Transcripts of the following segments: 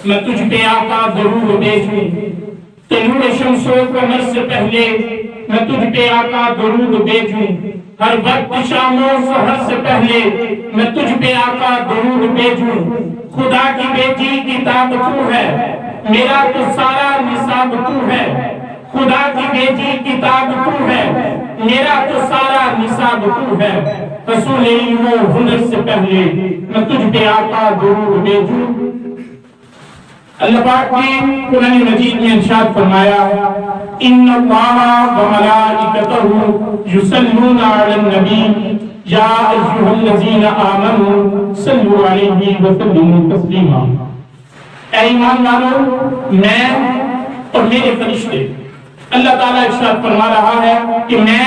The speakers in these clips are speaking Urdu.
میں تجھ پہ آقا ضرور بھیجوں، طلوع شمس و قمر سے پہلے میں تجھ پہ آقا درود بھیجوں، ہر وقت شام و سحر سے پہلے میں تجھ پہ آقا درود بھیجوں۔ خدا کی بیٹی کتاب تو ہے، میرا تو سارا نصاب تو ہے، خدا کی بیٹی کتاب تو ہے، میرا تو سارا نصاب تو ہے، رسول علم و ہنر سے پہلے میں تجھ پہ آقا درود بھیجوں۔ اللہ پاک نے قرآن مجید میں ارشاد فرمایا ان اللہ و ملائکتہ یصلون علی النبی یا ایھا الذین آمنوا صلوا علیہ وسلموا تسلیما۔ اے ایمان والو، میں اور میرے فرشتے، اللہ تعالیٰ ارشاد فرما رہا ہے کہ میں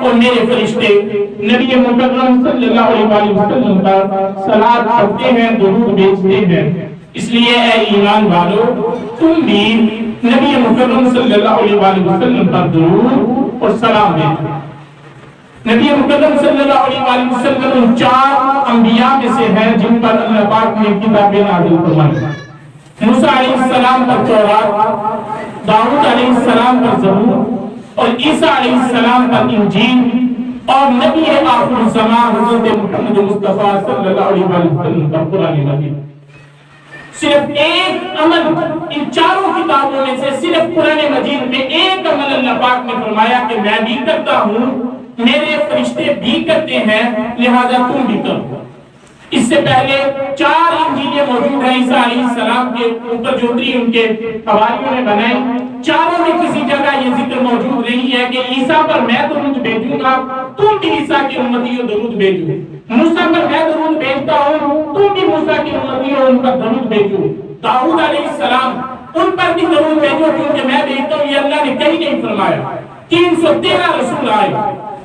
اور میرے فرشتے نبی مکرم صلی اللہ علیہ وسلم پر صلاۃ پڑھتے ہیں، درود بھیجتے ہیں۔ اس لیے اے ایمان والو، تم بھی نبی مکرم صلی اللہ علیہ وسلم پر درود اور سلام بھیجو۔ نبی مکرم صلی اللہ علیہ وسلم ان 4 انبیاء میں سے ہیں جن پر اللہ پاک نے کتابیں نازل فرمائی۔ موسیٰ علیہ السلام پر تورات، داؤد علیہ السلام پر زبور اور عیسیٰ علیہ السلام پر انجیل، اور نبی آخر الزمان حضرت محمد مصطفیٰ صلی اللہ علیہ وسلم پر قرآن مجید۔ صرف ایک عمل ان 4 کتابوں میں سے، صرف قرآن مجید میں ایک عمل اللہ پاک نے فرمایا کہ میں بھی کرتا ہوں، میرے فرشتے بھی کرتے ہیں، لہذا تم بھی کرو۔ اس سے پہلے 4 انجیلیں موجود ہیں عیسیٰ علیہ السلام کے اوپر جو ان کے حواریوں نے بنائی، چاروں میں کسی جگہ یہ ذکر موجود نہیں ہے کہ عیسیٰ پر میں درود بھیجوں گا، تم بھی عیسیٰ کی امتیوں درود بھیجو۔ موسیٰ پر میں درود بھیجتا ہوں، تم بھی موسیٰ کی امتیوں ان پر درود بھیجو۔ داؤد علیہ السلام، ان پر بھی درود بھیجو کیونکہ میں بھیجتا ہوں، یہ اللہ نے کہیں نہیں فرمایا۔ 313 رسول آئے،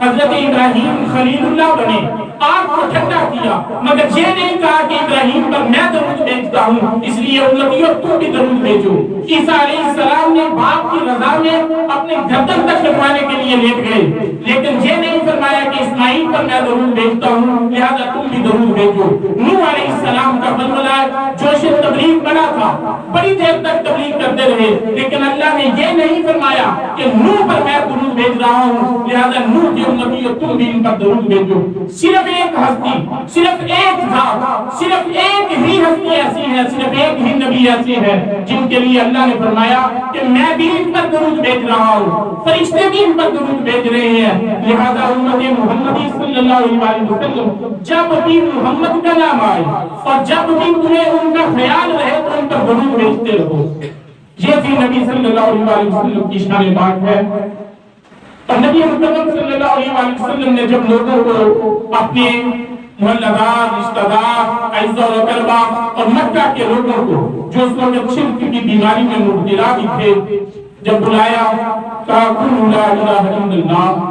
حضرت ابراہیم خلیل اللہ بنے، آگ کو ٹھنڈا کیا، مگر یہ نہیں کہا کہ ابراہیم پر میں درود بھیجتا ہوں اس لیے امتیوں تم بھی درود بھیجو۔ عیسیٰ علیہ السلام نے باپ کی رضا میں اپنے گردن تک کٹوانے کے لیے لیٹ گئے، لیکن یہ نہیں فرمایا کہ اسماعیل پر میں درود بھیجتا ہوں لہذا تم بھی درود بھیجو۔ نوح علیہ السلام کا بلبلہ جوش تبلیغ بنا تھا، بڑی دیر تک تبلیغ کرتے رہے، لیکن اللہ نے یہ نہیں فرمایا کہ نوح پر میں درود بھیج رہا ہوں لہذا نوح کی امتیوں تم بھی ان پر درود بھیجو۔ صرف ایک ہستی، صرف ایک ذات، صرف ایک ہی ہستی ایسی ہے، صرف ایک ہی نبی ایسے ہیں جن کے لیے اللہ نے فرمایا کہ میں بھی ان پر درود بھیج رہا ہوں، فرشتے بھی ان پر درود بھیج رہے ہیں، لہذا امت محمدی صلی اللہ علیہ وسلم جب بھی محمد کا نام آئے اور جب بھی تمہیں ان کا خیال رہے تو ان پر درود بھیجتے رہو۔ یہ بھی نبی صلی اللہ علیہ وسلم کی شان بات ہے۔ اور نبی مکرم صلی اللہ علیہ وسلم نے جب لوگوں کو اپنے محلدار، رشتہ دار، اعزاء و اقربا اور مکہ کے لوگوں کو جو اس وقت شرک کی بیماری میں مبتلا بھی تھے، جب بلایا کہا قولوا لا الہ الا اللہ،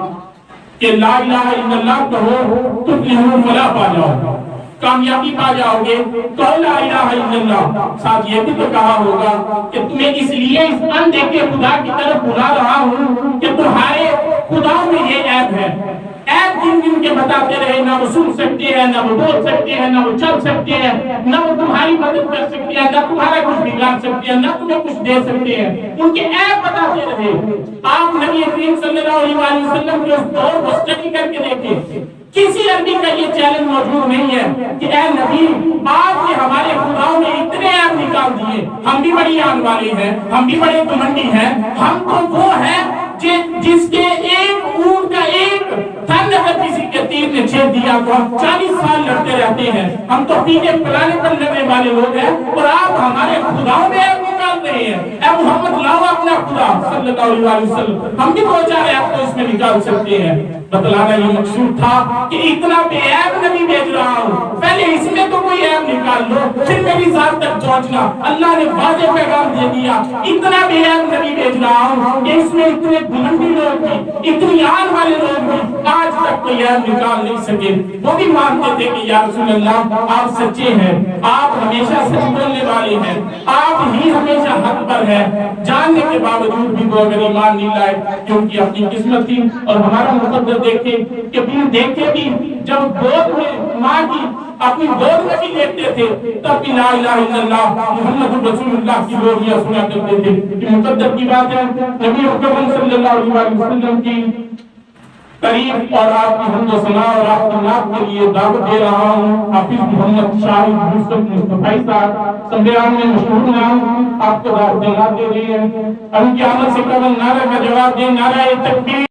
کہ لا الہ الا اللہ کہو تفلحوا فلاح پا جاؤ، کامیابی پا جاؤ گے، کہو لا الہ الا اللہ۔ ساتھ یہ بھی تو کہا ہوگا کہ تمہیں اس لیے اس اندیکھے خدا کی طرف بلا رہا ہوں کہ تمہارے خدا میں یہ عیب ہے، عیب دن دن کے بتاتے رہے، نہ وہ سن سکتے ہیں، نہ وہ بول سکتے ہیں، نہ وہ چل سکتے ہیں، نہ وہ تمہاری مدد کر سکتے ہیں، نہ تمہارا کچھ بگاڑ سکتے ہیں، نہ تمہیں کچھ دے سکتے ہیں، ان کے عیب بتاتے رہے۔ آپ نبی کریم صلی اللہ علیہ وسلم کے اس دور کو اسٹڈی کر کے دیکھیں، کسی عربی کا یہ چیلنج موجود نہیں ہے کہ اے نبی آپ نے ہمارے خداؤں میں اتنے عیب نکال دیے، ہم بھی بڑی آن والے ہیں، ہم بھی بڑے گھمنڈی ہیں، ہم تو وہ ہیں جس کے ایک اونٹ کا ایک تھن اگر کسی کے تیر نے چھید دیا تو ہم 40 سال لڑتے رہتے ہیں، ہم تو پینے پلانے پر لڑنے والے لوگ ہیں، اور آپ ہمارے خداؤں میں عیب نکال رہے ہیں۔ اے محمد لاؤ اپنا خدا صلی اللہ علیہ وسلم، ہم بھی 2-4 عیب تو اس میں نکال سکتے ہیں۔ بتلانا یہ مقصود تھا کہ اتنا بے عیب نبی بھیج رہا ہوں، پہلے اس میں تو کوئی عیب نکال لو پھر میری ذات تک پہنچنا۔ اللہ نے واضح پیغام دے دیا، اتنا بے عیب نبی بھیج رہا ہوں کہ اس میں اتنے گھمنڈی لوگ بھی، اتنی آن والے لوگ بھی آج تک کوئی عیب نکال نہیں سکے۔ وہ بھی مانتے تھے کہ یا رسول اللہ آپ سچے ہیں، آپ ہمیشہ سچ بولنے والے ہیں، آپ ہی ہمیشہ حق پر ہیں، جاننے کے باوجود بھی وہ اگر ایمان نہیں لائے جو ان کی اپنی قسمت تھی۔ اور ہمارا مقدر دیکھیں کہ بھی دیکھے بھی جب گود میں ماں کی اپنی گود میں بھی لیٹتے تھے تب بھی لا الہ الا اللہ محمد رسول اللہ کی لوریاں سنا کرتے تھے. یہ مقدر کی بات ہے. نبی اکرم صلی اللہ علیہ وسلم کی قریب اور آپ کی حمد و ثنا اور آپ کی نعت کے لیے دعوت دے رہا ہوں. حافظ محمد شاہد یوسف مصطفی صاحب سنبیان میں مشہور نام آپ کو دعوت دے رہے ہیں. ان کی آمد سے قبل نعرہ کا جواب دیں. نعرہ تکبیر.